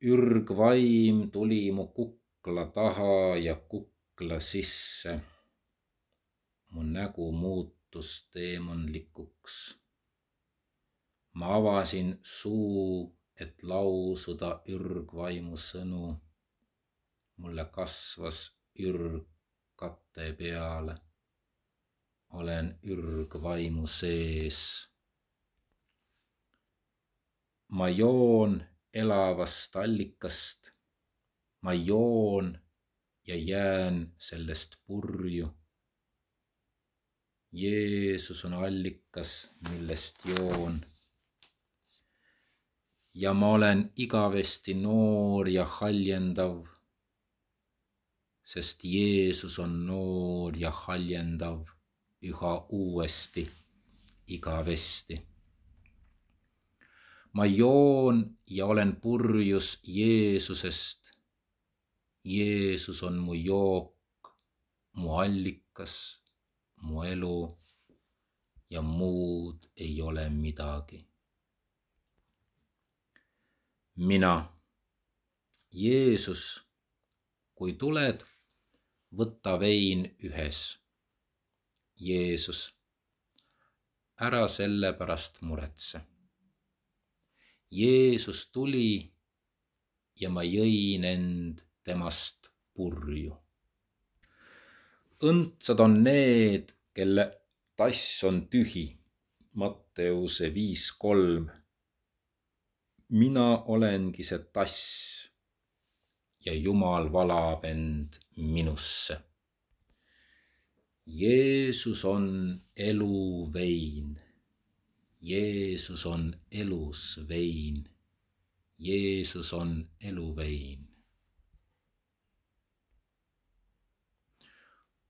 Ürgvaim tuli mu kukla taha ja kukla sisse. Mu nägu muutus teemonlikuks. Ma avasin suu, et lausuda ürgvaimu sõnu. Mulle kasvas ürg katte peale. Olen ürgvaimu sees. Ma joon elavast allikast. Ma joon ja jään sellest purju. Jeesus on allikas, millest joon. Ja ma olen igavesti noor ja haljendav, sest Jeesus on noor ja haljendav üha uuesti, igavesti. Ma joon ja olen purjus Jeesusest. Jeesus on mu jook, mu allikas, mu elu ja muud ei ole midagi. Mina, Jeesus, kui tuled, võta vein ühes. Jeesus, ära selle pärast muretse. Jeesus tuli ja ma jõin end temast purju. Õndsad on need, kelle tass on tühi. Matteuse 5:3. Mina olengi see tass ja Jumal valab end minusse. Jeesus on elu vein. Jeesus on elus vein. Jeesus on elu vein.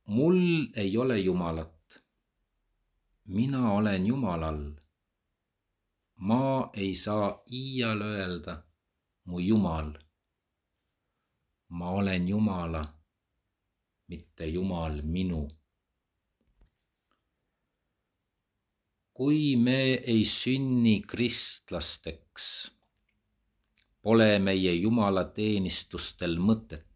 Mul ei ole Jumalat. Mina olen Jumalal. Ma ei saa iial öelda mu Jumal. Ma olen Jumala, mitte Jumal minu. Kui me ei sünni kristlasteks, pole meie Jumala teenistustel mõtet.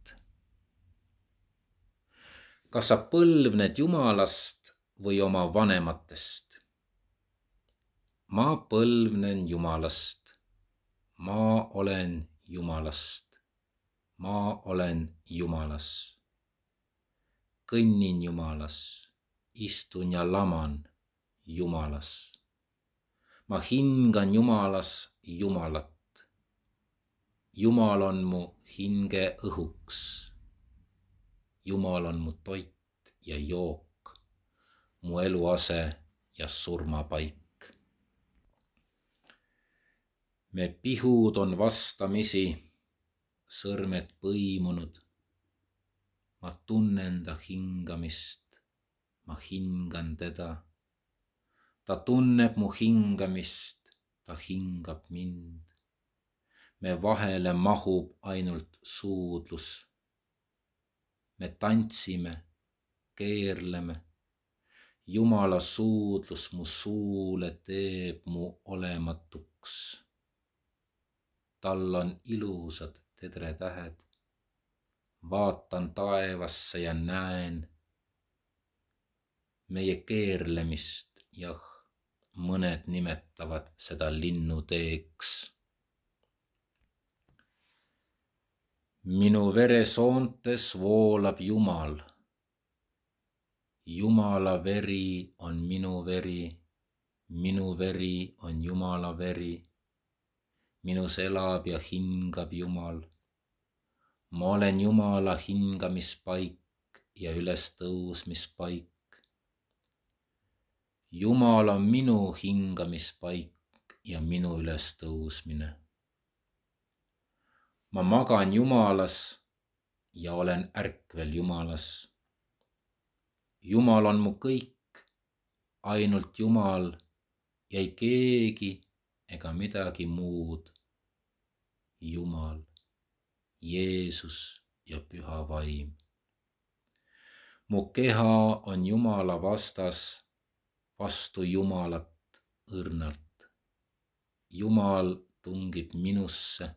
Kas sa põlvned Jumalast või oma vanematest? Ma põlvnen Jumalast. Ma olen Jumalast. Ma olen Jumalas. Kõnnin Jumalas. Istun ja laman Jumalas. Ma hingan Jumalas Jumalat. Jumal on mu hinge õhuks. Jumal on mu toit ja jook, mu eluase ja surmapaik. Me pihud on vastamisi, sõrmed põimunud. Ma tunnen ta hingamist, ma hingan teda. Ta tunneb mu hingamist, ta hingab mind. Me vahele mahub ainult suudlus. Me tantsime, keerleme. Jumala suudlus mu suule teeb mu olematuks. Tal on ilusad tedretähed. Vaatan taevasse ja näen meie keerlemist, jah, mõned nimetavad seda linnuteeks. Minu veresoontes voolab Jumal. Jumala veri on minu veri on Jumala veri. Minus elab ja hingab Jumal. Ma olen Jumala hingamispaik ja ülestõusmispaik. Jumal on minu hingamispaik ja minu ülestõusmine. Ma magan Jumalas ja olen ärkvel Jumalas. Jumal on mu kõik, ainult Jumal ja ei keegi ega midagi muud. Jumal, Jeesus ja Püha Vaim. Mu keha on Jumala vastas, vastu Jumalat õrnalt. Jumal tungib minusse.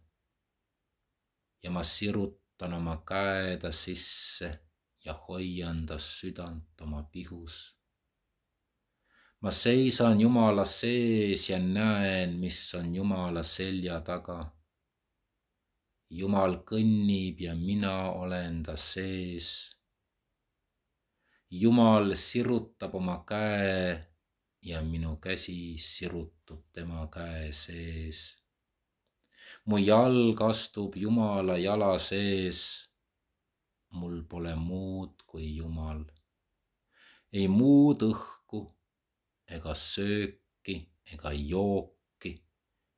ja ma sirutan oma käe ta sisse ja hoian ta südant oma pihus. Ma seisan Jumala sees ja näen, mis on Jumala selja taga. Jumal kõnnib ja mina olen ta sees. Jumal sirutab oma käe ja minu käsi sirutub tema käe sees. Mu jalg astub Jumala jala sees. Mul pole muud kui Jumal. Ei muud õhku ega sööki ega jooki,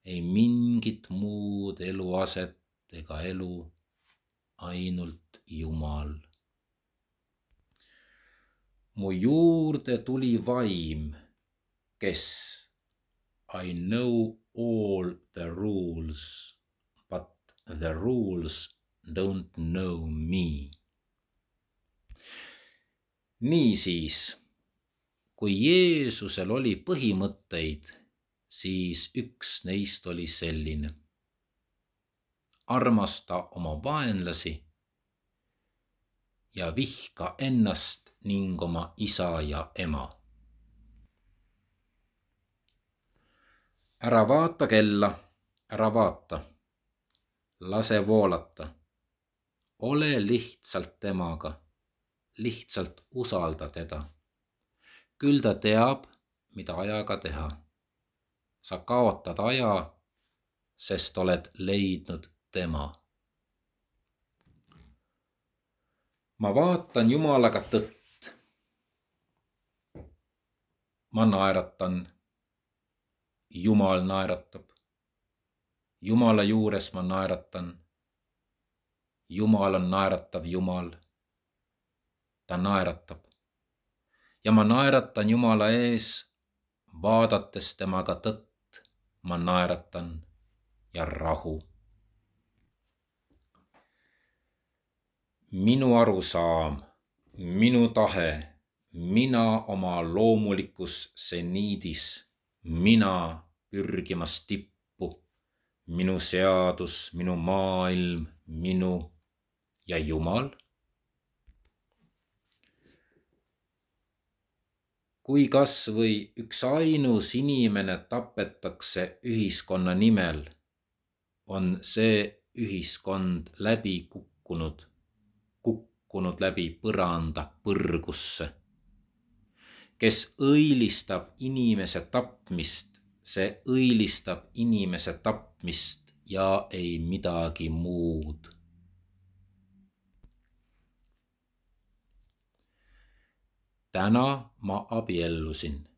ei mingit muud eluaset ega elu, ainult Jumal. Mu juurde tuli vaim, kes I know all the rules, but the rules don't know me. Niisiis, kui Jeesusel oli põhimõtteid, siis üks neist oli selline. Armasta oma vaenlasi ja vihka ennast ning oma isa ja ema. Ära vaata kella, ära vaata. Lase voolata. Ole lihtsalt temaga. Lihtsalt usalda teda. Küll ta teab, mida ajaga teha. Sa kaotad aja, sest oled leidnud tema. Ma vaatan Jumalaga tõtt. Ma naeratan. Jumal naeratab. Jumala juures ma naeratan. Jumal on naeratav Jumal. Ta naeratab. Ja ma naeratan Jumala ees, vaadates temaga tõtt, ma naeratan ja rahu. Minu arusaam, minu tahe, mina oma loomulikus seniidis, mina pürgimas tippu, minu seadus, minu maailm, minu ja Jumal. Kui kas või üks ainus inimene tapetakse ühiskonna nimel, on see ühiskond läbi kukkunud läbi põranda põrgusse. Kes õilistab inimese tapmist, see õilistab inimese tapmist ja ei midagi muud. Täna ma abiellusin.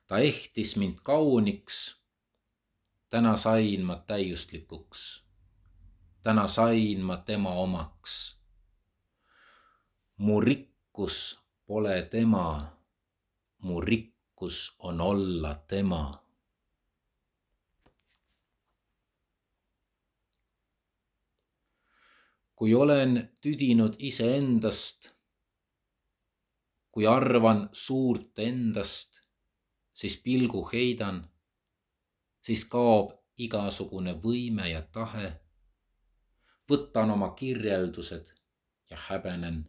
Ta ehtis mind kauniks. Täna sain ma täiuslikuks. Täna sain ma tema omaks. Mu rikkus pole tema. Mu rikkus on olla tema. Kui olen tüdinud iseendast, kui arvan suurt endast, siis pilgu heidan, siis kaob igasugune võime ja tahe. Võtan oma kirjeldused ja häbenen.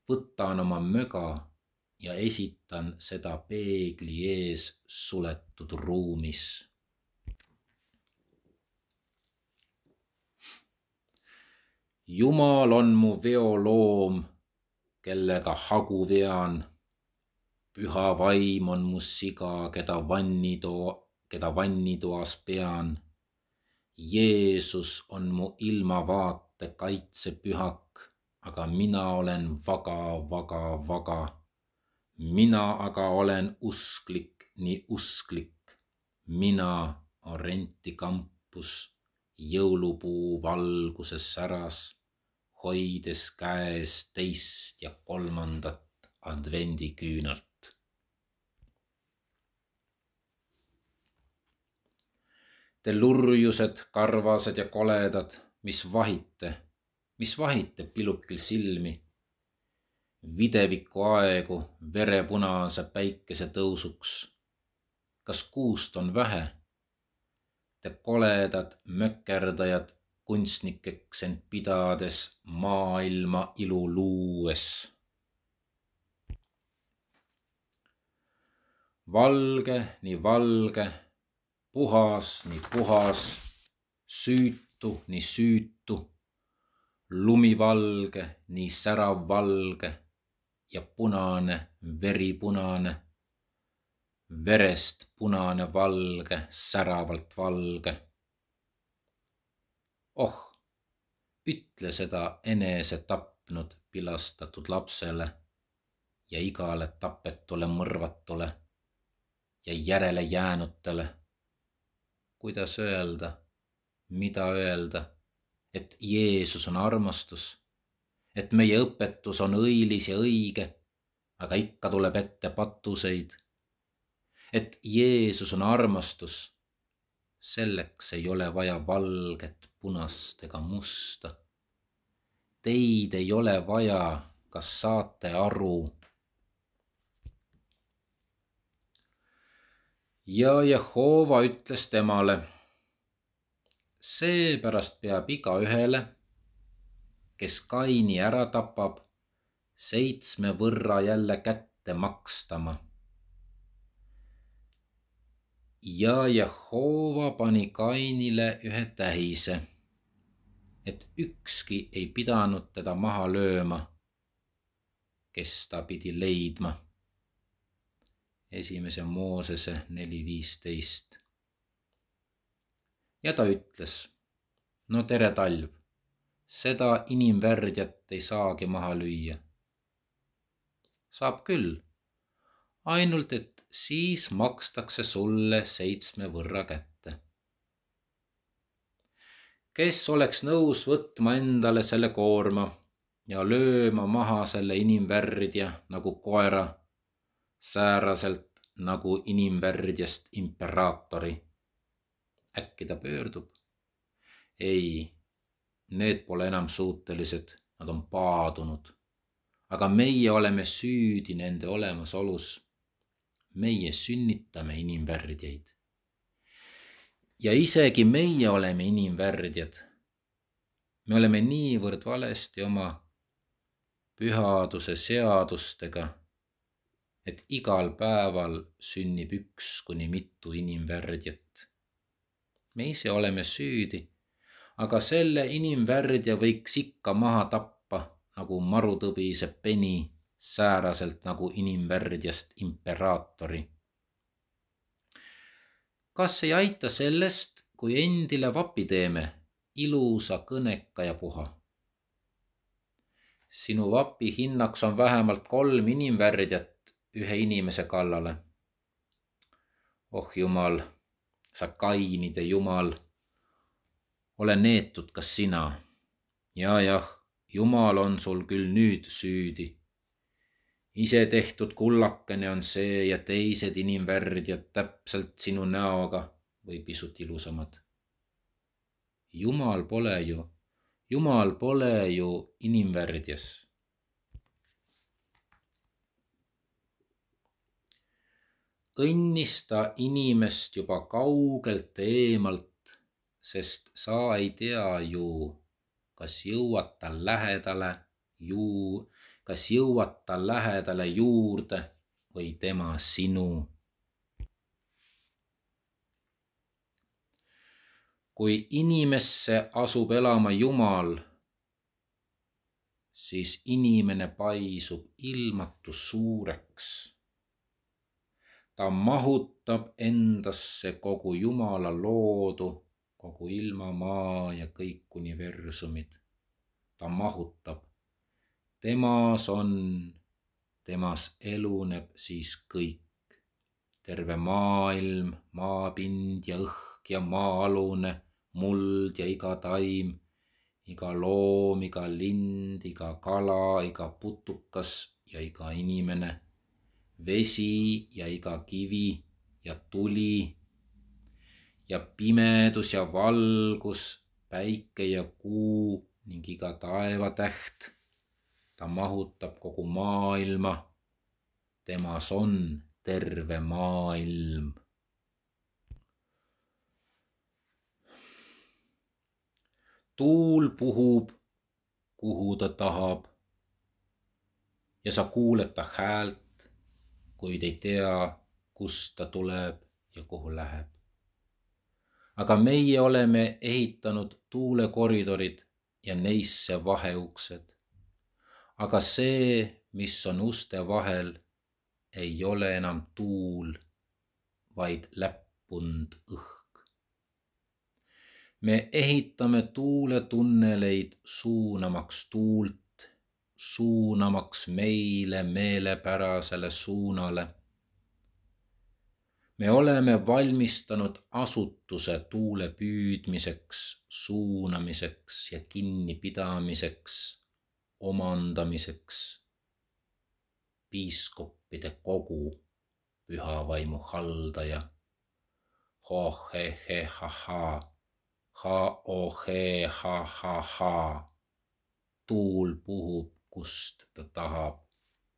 Võtan oma möga ja esitan seda peegli ees suletud ruumis. Jumal on mu veoloom, kellega hagu vean. Püha vaim on mu siga, keda vannitoas pean. Jeesus on mu ilmavaate kaitsepühak, aga mina olen vaga. Mina aga olen usklik, nii usklik. Mina Orenti kampus, jõulupuu valguses säras, hoides käes 2. ja 3. advendiküünalt. Te lurjused, karvased ja koledad, mis vahite pilukil silmi. Videviku aegu verepunase päikese tõusuks. Kas kuust on vähe? Te koledad mökkerdajad, kunstnikeks end pidades maailma ilu luues. Valge, nii valge, puhas, nii puhas, süütu, nii süütu, lumivalge, nii särav valge ja punane, veripunane, verest punane valge, säravalt valge. Oh, ütle seda enese tapnud pilastatud lapsele ja igale tapetule mõrvatule ja järele jäänutele. Kuidas öelda, mida öelda, et Jeesus on armastus, et meie õpetus on õilis ja õige, aga ikka tuleb ette patuseid. Et Jeesus on armastus, selleks ei ole vaja valget, punast ega musta. Teid ei ole vaja, kas saate aru? Ja Jehova ütles temale, seepärast peab igaühele, kes Kaini ära tapab, 7 võrra jälle kätte makstama. Ja Jehova pani Kainile ühe tähise, et ükski ei pidanud teda maha lööma, kes ta pidi leidma. 1. Moosese 4.15. Ja ta ütles, no tere talv, seda inimvärdjat ei saagi maha lüüa. Saab küll, ainult et siis makstakse sulle 7 võrra kätte. Kes oleks nõus võtma endale selle koorma ja lööma maha selle inimvärdja nagu koera, sääraselt nagu inimvärdjast imperaatori? Äkki ta pöördub? Ei, need pole enam suutelised, nad on paadunud. Aga meie oleme süüdi nende olemasolus. Meie sünnitame inimvärdjaid. Ja isegi meie oleme inimvärdjad. Me oleme niivõrd valesti oma pühaduse seadustega, et igal päeval sünnib 1 kuni mitu inimvärdjat. Me ise oleme süüdi, aga selle inimvärdja võiks ikka maha tappa nagu marutõbise peni, sääraselt nagu inimvärdjast imperaatori. Kas ei aita sellest, kui endile vapi teeme, ilusa, kõneka ja puha? Sinu vapi hinnaks on vähemalt 3 inimvärdjat ühe inimese kallale. Oh Jumal, sa Kainide Jumal, ole neetud ka sina. Jah, Jumal on sul küll nüüd süüdi. Ise tehtud kullakene on see ja teised inimvärdjad täpselt sinu näoga või pisut ilusamad. Jumal pole ju inimvärdjas. Õnnista inimest juba kaugelt eemalt, sest sa ei tea ju, kas jõuad ta lähedale juurde või tema sinu. Kui inimesse asub elama Jumal, siis inimene paisub ilmatu suureks. Ta mahutab endasse kogu Jumala loodu, kogu ilma, maa ja kõik universumid. Ta mahutab. Temas eluneb siis kõik. Terve maailm, maapind ja õhk ja maa-alune, muld ja iga taim, iga loom, iga lind, iga kala, iga putukas ja iga inimene. Vesi ja iga kivi ja tuli ja pimedus ja valgus, päike ja kuu ning iga taevatäht. Ta mahutab kogu maailma. Temas on terve maailm. tuul puhub, kuhu ta tahab ja sa kuuled ta häält, kuid ei tea, kust ta tuleb ja kuhu läheb. Aga meie oleme ehitanud tuulekoridorid ja neisse vaheuksed. Aga see, mis on uste vahel, ei ole enam tuul, vaid läppunud õhk. Me ehitame tuuletunneleid suunamaks tuult, suunamaks meile meelepärasele suunale. Me oleme valmistanud asutuse tuule püüdmiseks, suunamiseks ja kinnipidamiseks, omandamiseks. Piiskoppide kogu, püha vaimu haldaja. Ho-he-he-ha-ha, ha-o-he-ha-ha-ha. Tuul puhub, kust ta tahab,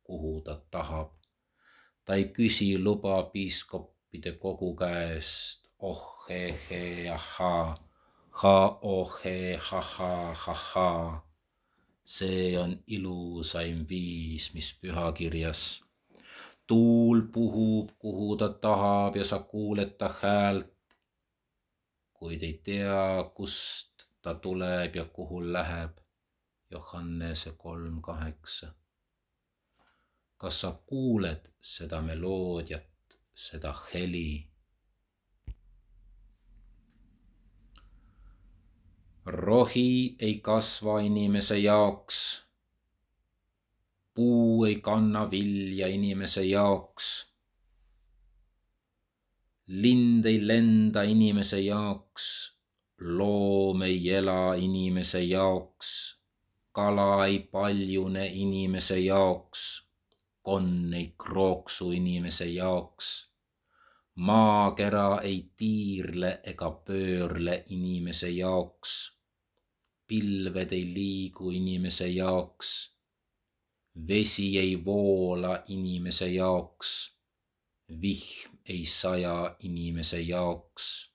kuhu ta tahab. Ta ei küsi luba piiskoppide kogu käest. Oh-he-he-ha-ha, ha-o-he-ha-ha-ha-ha. See on ilusaim viis, mis pühakirjas. Tuul puhub, kuhu ta tahab ja sa kuuled ta häält, kuid ei tea, kust ta tuleb ja kuhu läheb. Johannese 3:8. Kas sa kuuled seda meloodiat, seda heli? Rohi ei kasva inimese jaoks. Puu ei kanna vilja inimese jaoks. Lind ei lenda inimese jaoks. Loom ei ela inimese jaoks. Kala ei paljune inimese jaoks. Konn ei krooksu inimese jaoks. Maakera ei tiirle ega pöörle inimese jaoks. Pilved ei liigu inimese jaoks. Vesi ei voola inimese jaoks. Vihm ei saja inimese jaoks.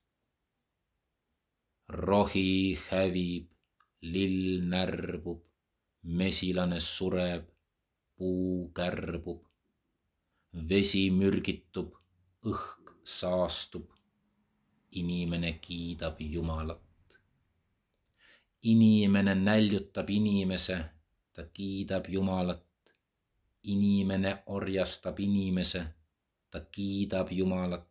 Rohi hävib, lill närbub, mesilane sureb, puu kärbub. Vesi mürgitub, õhk saastub, inimene kiidab Jumalat. Inimene näljutab inimese, ta kiidab Jumalat. Inimene orjastab inimese, ta kiidab Jumalat.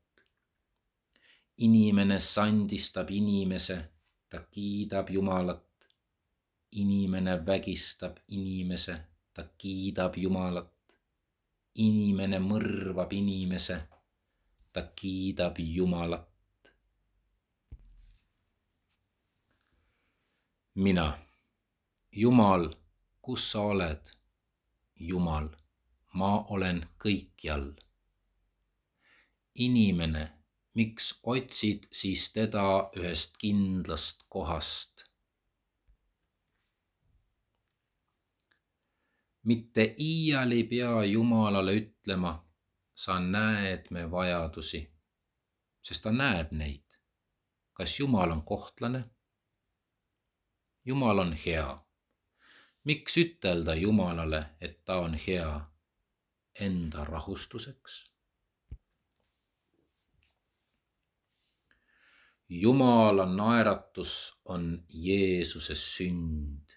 Inimene sandistab inimese, ta kiidab Jumalat. Inimene vägistab inimese, ta kiidab Jumalat. Inimene mõrvab inimese, ta kiidab Jumalat. Mina, Jumal, kus sa oled? Jumal, ma olen kõikjal. Inimene, miks otsid siis teda ühest kindlast kohast? Mitte iial ei pea Jumalale ütlema, sa näed me vajadusi, sest ta näeb neid. Kas Jumal on kohtlane? Jumal on hea. Miks ütelda Jumalale, et ta on hea? Enda rahustuseks? Jumala naeratus on Jeesuse sünd.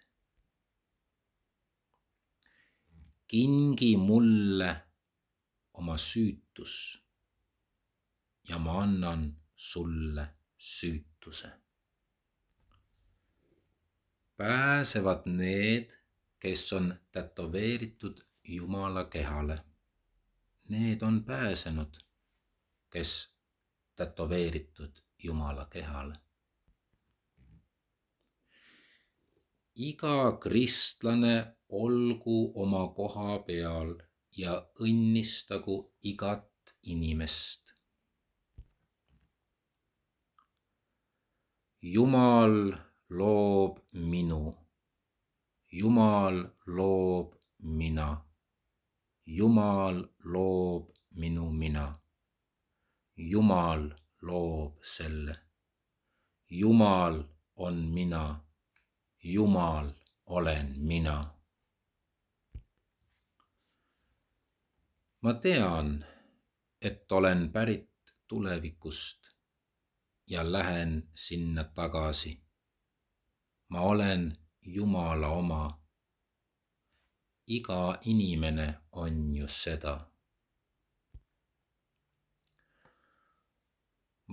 Kingi mulle oma süütus ja ma annan sulle süütuse. Pääsevad need, kes on tätoveeritud Jumala kehale. Need on pääsenud, kes tätoveeritud Jumala kehale. Iga kristlane olgu oma koha peal ja õnnistagu igat inimest. Jumal loob minu. Jumal loob mina. Jumal loob minu mina. Jumal loob selle. Jumal on mina. Jumal olen mina. Ma tean, et olen pärit tulevikust ja lähen sinna tagasi. Ma olen Jumala oma. Iga inimene on ju seda.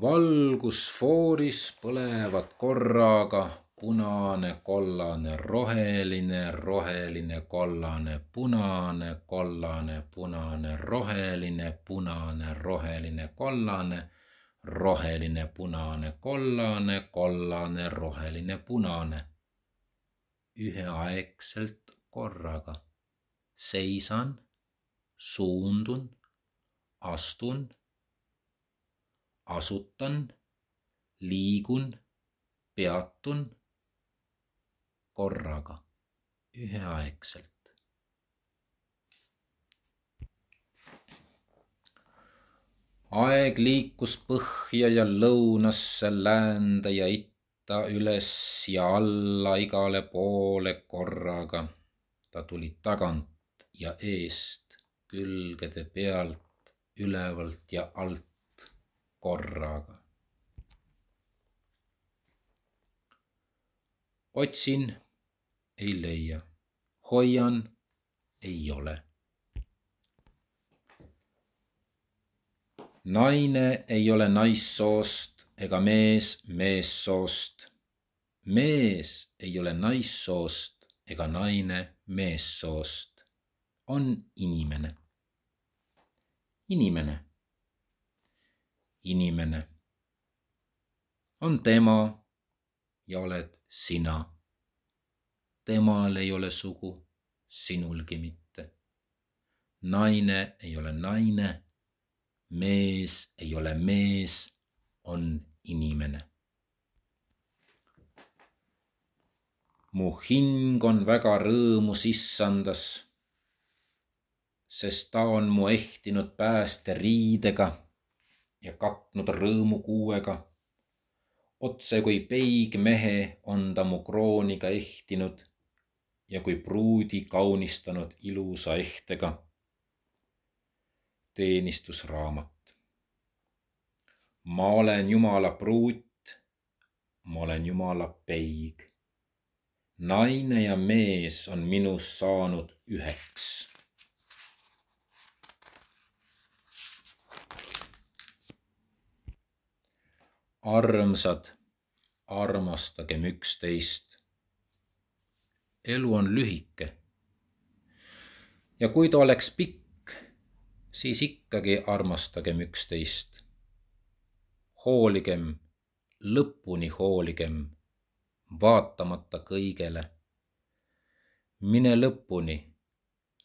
Valgusfooris põlevad korraga punane, kollane, roheline, roheline, kollane, punane, kollane, punane, roheline, punane, roheline, kollane, roheline, punane, kollane, kollane, roheline, punane. Üheaegselt korraga. Seisan, suundun, astun, asutan, liigun, peatun, korraga, üheaegselt. Aeg liikus põhja ja lõunasse, läände ja itta, üles ja alla, igale poole korraga. Ta tuli tagant ja eest, külgede pealt, ülevalt ja alt korraga. Otsin, ei leia. Hoian, ei ole. Naine ei ole naissoost ega mees meessoost. Mees ei ole naissoost ega naine meessoost. On inimene. Inimene. Inimene. On tema ja oled sina. Temal ei ole sugu, sinulgi mitte. Naine ei ole naine, mees ei ole mees, on inimene. Mu hing on väga rõõmus issandas, sest ta on mu ehtinud päästeriidega ja katnud rõõmukuuega. Otse kui peigmehe on ta mu krooniga ehtinud ja kui pruudi kaunistanud ilusa ehtega. Teenistusraamat. Ma olen Jumala pruut, ma olen Jumala peig. Naine ja mees on minus saanud üheks. Armsad, armastagem üksteist. Elu on lühike. Ja kui ta oleks pikk, siis ikkagi armastagem üksteist. Hooligem, lõpuni hooligem, vaatamata kõigele. Mine lõpuni,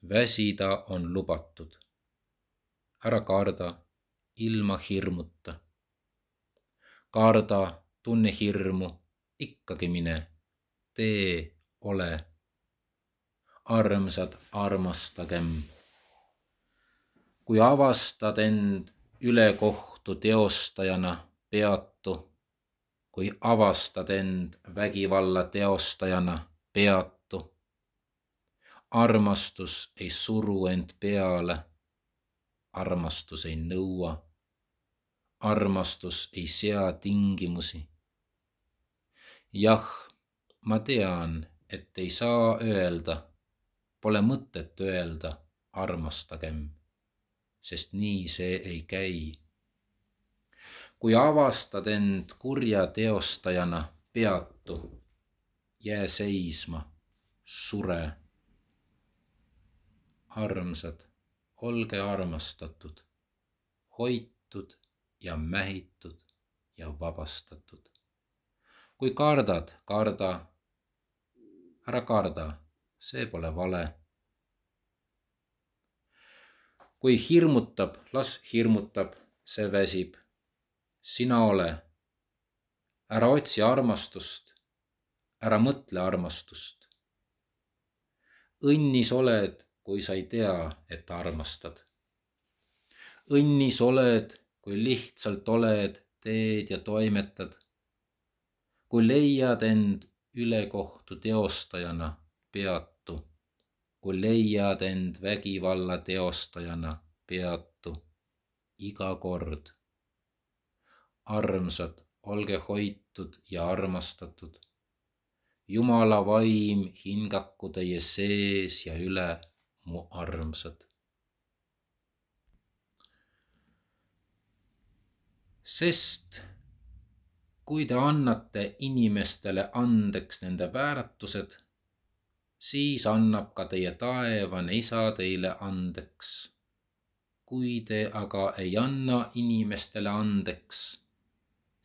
väsida on lubatud. Ära karda, ilma hirmuta. Karda, tunne hirmu, ikkagi mine, tee, ole. Armsad, armastagem. Kui avastad end ülekohtu teostajana, peatu. Kui avastad end vägivalla teostajana, peatu. Armastus ei suru end peale. Armastus ei nõua. Armastus ei sea tingimusi. Jah, ma tean, et ei saa öelda, pole mõtet öelda armastagem, sest nii see ei käi. Kui avastad end kurja teostajana, peatu, jää seisma, sure. Armsad, olge armastatud, hoitud ja mähitud ja vabastatud. Kui kardad, karda, ära karda, see pole vale. Kui hirmutab, las hirmutab, see väsib. Sina ole. Ära otsi armastust, ära mõtle armastust. Õnnis oled, kui sa ei tea, et armastad. Õnnis oled, kui lihtsalt oled, teed ja toimetad. Kui leiad end ülekohtu teostajana peatu, kui leiad end vägivalla teostajana peatu iga kord. Armsad, olge hoitud ja armastatud. Jumala vaim hingaku teie sees ja üle, mu armsad. Sest kui te annate inimestele andeks nende vääratused, siis annab ka teie taevane Isa teile andeks. Kui te aga ei anna inimestele andeks,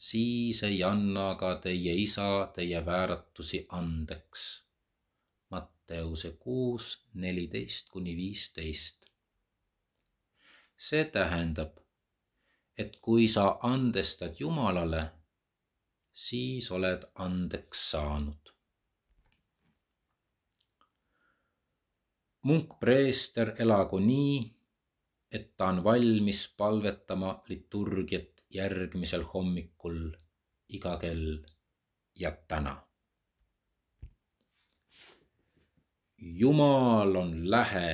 siis ei anna ka teie Isa teie vääratusi andeks. Matteuse 6, 14-15. See tähendab, et kui sa andestad Jumalale, siis oled andeks saanud. Munkpreester elagu nii, et ta on valmis palvetama liturgiat järgmisel hommikul iga kell ja täna. Jumal on lähe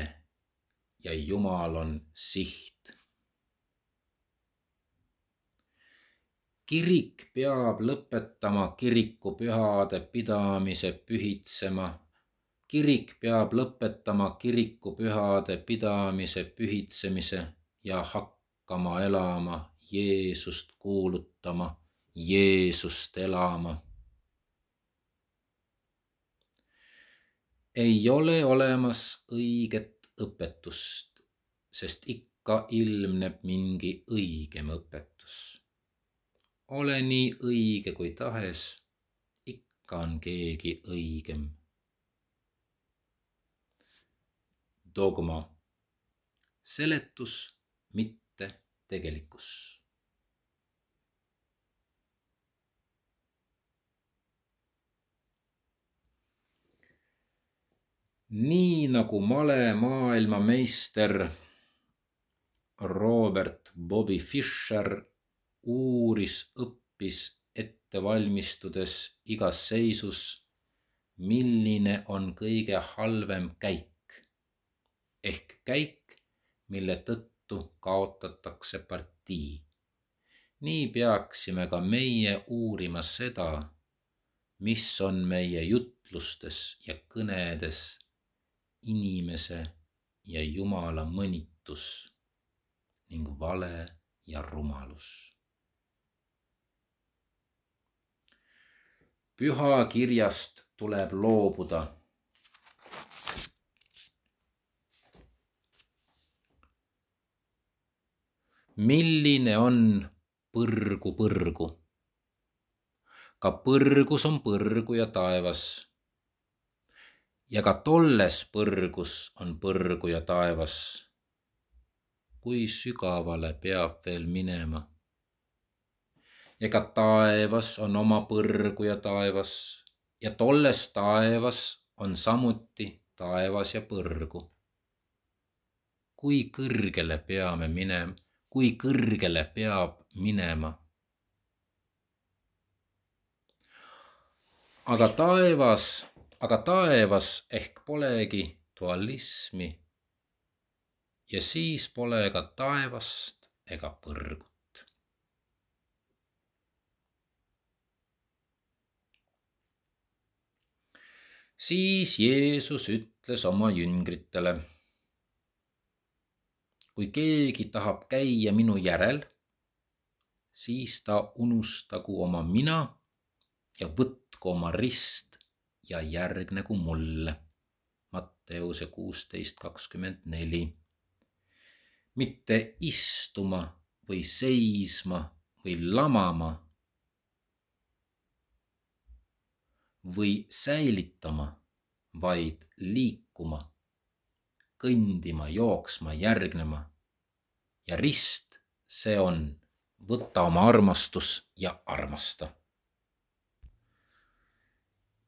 ja Jumal on siht. Kirik peab lõpetama kirikupühade pidamise pühitsema. Kirik peab lõpetama kirikupühade pidamise pühitsemise ja hakkama elama, Jeesust kuulutama, Jeesust elama. Ei ole olemas õiget õpetust, sest ikka ilmneb mingi õigem õpetus. Ole nii õige kui tahes, ikka on keegi õigem. Dogma. Seletus, mitte tegelikkus. Nii nagu male maailmameister Robert Bobby Fischer uuris, õppis ette valmistudes igas seisus, milline on kõige halvem käik. Ehk käik, mille tõttu kaotatakse partii. Nii peaksime ka meie uurima seda, mis on meie jutlustes ja kõnedes inimese ja Jumala mõnitus ning vale ja rumalus. Pühakirjast tuleb loobuda. Milline on põrgu? Ka põrgus on põrgu ja taevas. Ja ka tolles põrgus on põrgu ja taevas. Kui sügavale peab veel minema? Ja ka taevas on oma põrgu ja taevas. Ja tolles taevas on samuti taevas ja põrgu. Kui kõrgele peame minema? Kui kõrgele peab minema? Aga taevas ehk polegi dualismi ja siis pole ka taevast ega põrgut. Siis Jeesus ütles oma jüngritele: kui keegi tahab käia minu järel, siis ta unustagu oma mina ja võtku oma rist ja järgnegu mulle. Matteuse 16:24. Mitte istuma või seisma või lamama või säilitama, vaid liikuma, kõndima, jooksma, järgnema. Ja rist, see on võtta oma armastus ja armasta.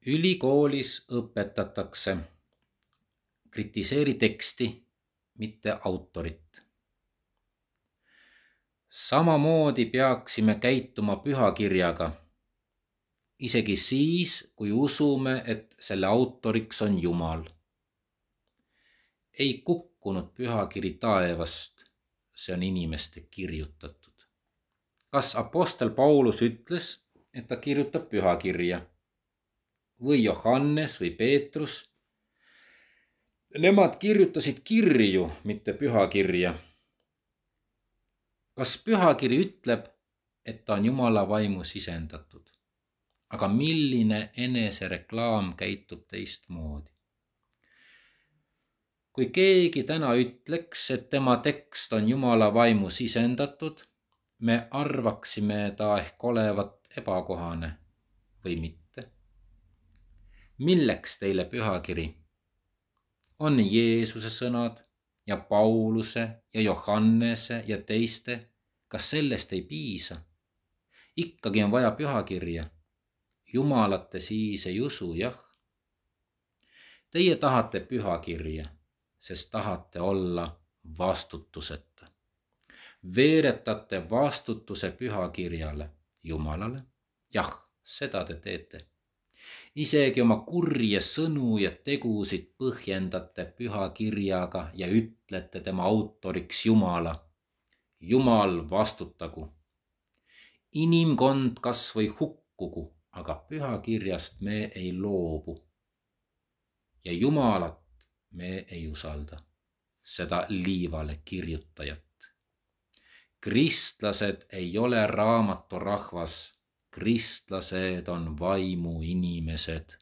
Ülikoolis õpetatakse: kritiseeri teksti, mitte autorit. Samamoodi peaksime käituma pühakirjaga. isegi siis, kui usume, et selle autoriks on Jumal. Ei kukkunud pühakiri taevast, see on inimeste kirjutatud. Kas apostel Paulus ütles, et ta kirjutab pühakirja? Või Johannes või Peetrus? Nemad kirjutasid kirju, mitte pühakirja. Kas pühakiri ütleb, et ta on Jumala vaimu sisendatud? Aga milline enesereklaam käitub teistmoodi? Kui keegi täna ütleks, et tema tekst on Jumala vaimu sisendatud, me arvaksime ta ehk olevat ebakohane või mitte. Milleks teile pühakiri? On Jeesuse sõnad ja Pauluse ja Johannese ja teiste, kas sellest ei piisa? Ikkagi on vaja pühakirja. Jumalate siis ei usu, jah. Teie tahate pühakirja, sest tahate olla vastutuseta. Veeretate vastutuse pühakirjale, Jumalale. Jah, seda te teete. Isegi oma kurje sõnu ja tegusid põhjendate pühakirjaga ja ütlete tema autoriks Jumala. Jumal vastutagu. Inimkond kas või hukkugu, aga pühakirjast me ei loobu. Ja Jumalat me ei usalda, seda liivale kirjutajat. Kristlased ei ole raamaturahvas, kristlased on vaimu inimesed.